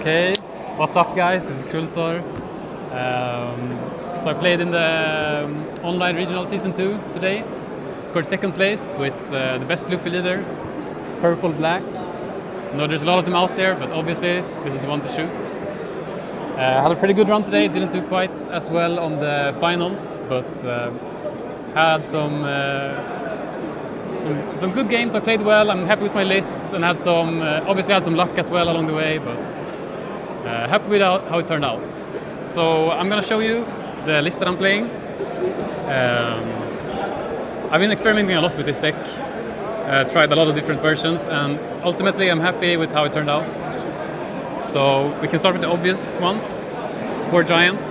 Okay, what's up guys? This is Krullzor. So I played in the online regional season 2 today. Scored second place with the best Luffy leader, purple black. No, there's a lot of them out there, but obviously this is the one to choose. Had a pretty good run today. Didn't do quite as well on the finals, but had some good games. I played well. I'm happy with my list, and had some obviously had some luck as well along the way, but happy with how it turned out. So I'm gonna show you the list that I'm playing. I've been experimenting a lot with this deck. Tried a lot of different versions, and ultimately I'm happy with how it turned out. So we can start with the obvious ones. 4 Giant,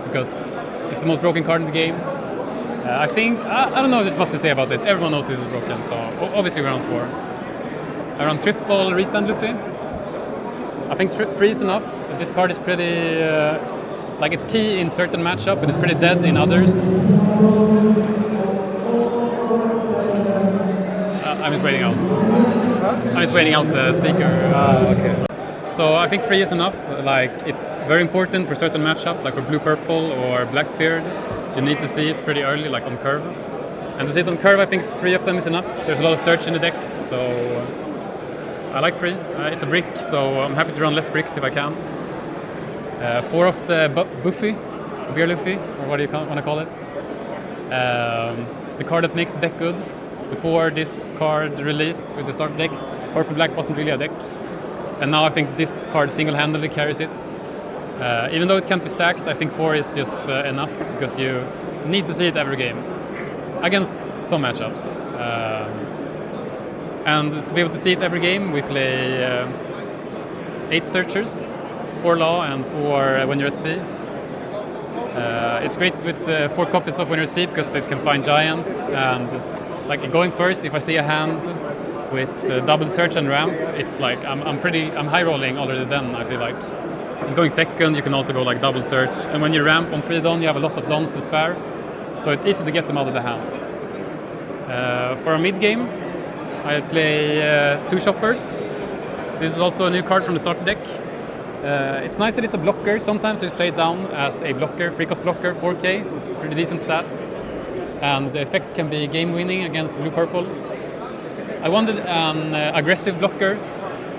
because it's the most broken card in the game. I think, I don't know just what to say about this. Everyone knows this is broken, so obviously we're on 4. I run triple restand Luffy. I think 3 is enough. This card is pretty, like it's key in certain matchup, but it's pretty dead in others. I'm just waiting out. Huh? I'm just waiting out the speaker. Okay. So I think 3 is enough. Like it's very important for certain matchup, like for blue-purple or Blackbeard. You need to see it pretty early, like on curve. And to see it on curve, I think 3 of them is enough. There's a lot of search in the deck, so I like 3. It's a brick, so I'm happy to run less bricks if I can. 4 of the Buffy, Beer Luffy, or what do you want to call it? The card that makes the deck good. Before this card released with the start decks, Purple Black wasn't really a deck. And now I think this card single-handedly carries it. Even though it can't be stacked, I think 4 is just enough, because you need to see it every game. Against some matchups. And to be able to see it every game, we play 8 Searchers, 4 Law and 4 When You're at Sea. It's great with 4 copies of When You're at Sea, because it can find Giant, and like going first, if I see a hand with double search and ramp, it's like I'm high rolling already then, I feel like. And going second, you can also go like double search, and when you ramp on 3 Don, you have a lot of Dons to spare, so it's easy to get them out of the hand. For a mid game, I play 2 Shoppers. This is also a new card from the starter deck. It's nice that it's a blocker. Sometimes it's played down as a blocker, 3-cost blocker, 4k. It's pretty decent stats. And the effect can be game winning against blue-purple. I wanted an aggressive blocker,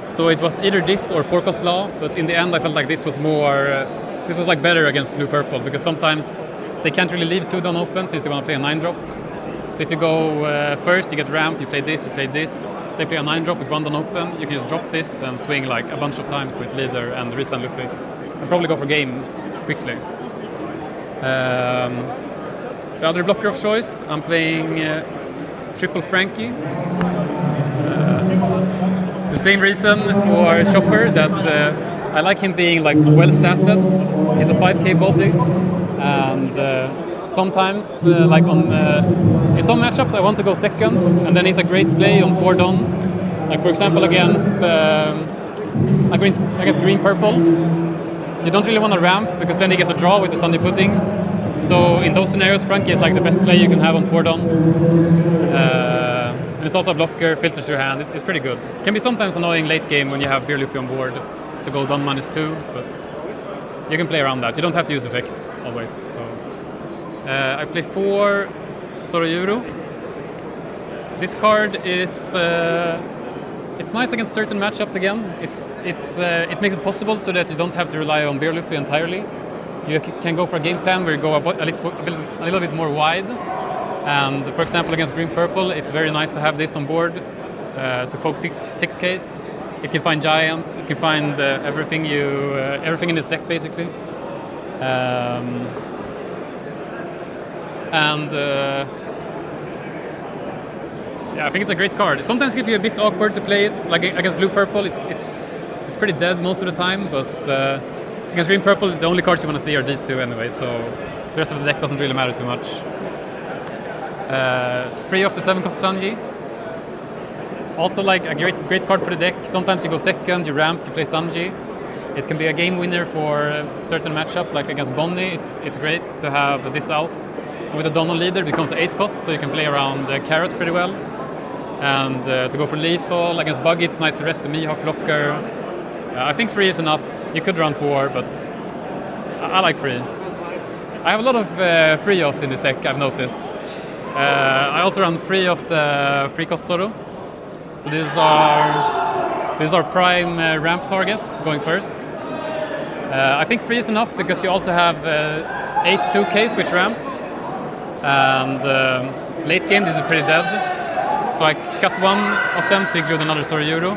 so it was either this or 4-cost Law, but in the end I felt like this was more, this was like better against blue-purple, because sometimes they can't really leave 2 Don open since they want to play a 9-drop. So if you go first, you get ramp, you play this, they play a 9-drop with 1 Don open, you can just drop this and swing like a bunch of times with leader and wrist and Luffy, and probably go for game quickly. The other blocker of choice, I'm playing triple Frankie. It's the same reason for Shopper, that I like him being like well statted. He's a 5k body, and sometimes like on in some matchups I want to go second, and then he's a great play on 4 Don. Like for example against green purple, you don't really want to ramp, because then you get a draw with the Sunday Pudding. So in those scenarios, Frankie is like the best play you can have on 4 Don. And it's also a blocker, filters your hand. It's pretty good. Can be sometimes annoying late game when you have Beer Luffy on board to go Don -2, but you can play around that. You don't have to use effect always. So I play 4 Sorojuro. This card is it's nice against certain matchups again. It makes it possible so that you don't have to rely on Beer Luffy entirely. You can go for a game plan where you go a little bit more wide. And for example, against green-purple, it's very nice to have this on board to poke 6Ks. It can find Giant, it can find everything in this deck basically. Yeah, I think it's a great card. Sometimes it can be a bit awkward to play it. Like against blue-purple, it's pretty dead most of the time, but against green-purple, the only cards you want to see are these 2 anyway, so the rest of the deck doesn't really matter too much. 3 of the 7-cost Sanji. Also like a great card for the deck. Sometimes you go second, you ramp, you play Sanji. It can be a game winner for a certain matchup, like against Bonnie. It's great to have this out. And with a Donald leader, it becomes 8-cost, so you can play around Carrot pretty well. And to go for lethal against Buggy, it's nice to rest the Mihawk blocker. I think 3 is enough. You could run 4, but I like 3. I have a lot of 3 offs in this deck, I've noticed. I also run 3 of the 3-cost Zoro. So these are prime ramp target going first. I think 3 is enough because you also have 8 2Ks which ramp. And late game this is pretty dead. So I cut one of them to include another Sorayuru.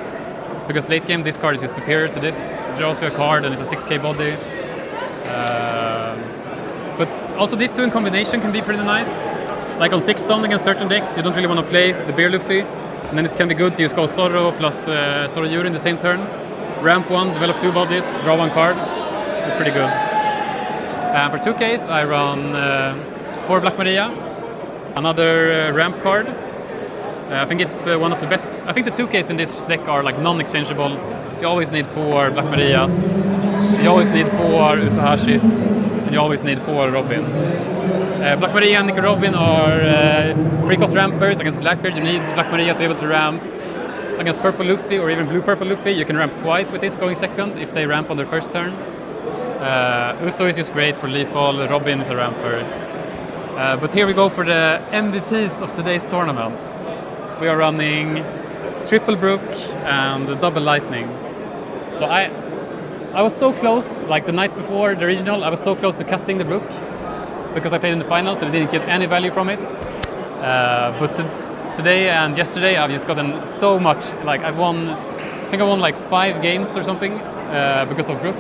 Because late game this card is just superior to this. It draws you a card and it's a 6k body. But also these 2 in combination can be pretty nice. Like on 6 stone against certain decks, you don't really want to play the Beer Luffy. And then it can be good to use Go Zoro plus Sorayuru in the same turn. Ramp 1, develop 2 bodies, draw 1 card. It's pretty good. For 2Ks I run 4 Black Maria. Another ramp card. I think it's one of the best. I think the 2Ks in this deck are like non-exchangeable. You always need 4 Black Marias. You always need 4 Usahashis. And you always need 4 Robin. Black Maria and Nico Robin are 3-cost rampers. Against Blackbeard you need Black Maria to be able to ramp. Against Purple Luffy or even Blue Purple Luffy you can ramp twice with this going second if they ramp on their first turn. Uso is just great for lethal. Robin is a ramper. But here we go for the MVPs of today's tournament. We are running triple Brook and double Lightning. So I was so close, like the night before the regional, I was so close to cutting the Brook because I played in the finals and I didn't get any value from it. But today and yesterday I've just gotten so much, like I think I won like 5 games or something because of Brook.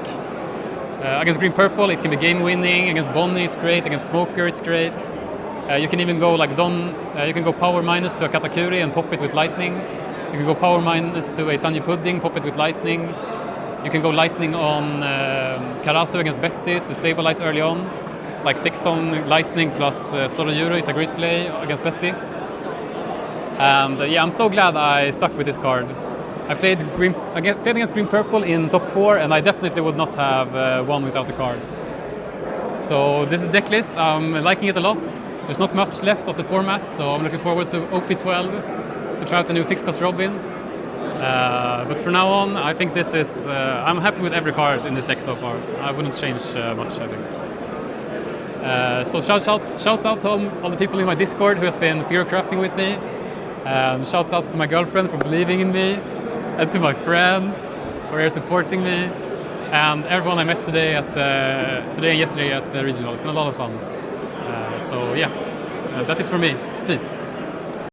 Against Green Purple it can be game winning, against Bonnie it's great, against Smoker it's great. You can even go like you can go power minus to a Katakuri and pop it with lightning. You can go power minus to a Sanji Pudding, pop it with lightning. You can go lightning on Karasu against Betty to stabilize early on. Like 6-stone lightning plus Sorayuru is a great play against Betty. And yeah, I'm so glad I stuck with this card. I played against Green Purple in top 4 and I definitely would not have won without the card. So this is deck list, I'm liking it a lot. There's not much left of the format, so I'm looking forward to OP12 to try out the new 6-cost Robin. But for now on, I think this is... I'm happy with every card in this deck so far. I wouldn't change much, I think. So shouts out to all the people in my Discord who has been Fear Crafting with me. Shouts out to my girlfriend for believing in me. And to my friends for supporting me. And everyone I met today and yesterday at the regional. It's been a lot of fun. So yeah, that's it for me. Peace.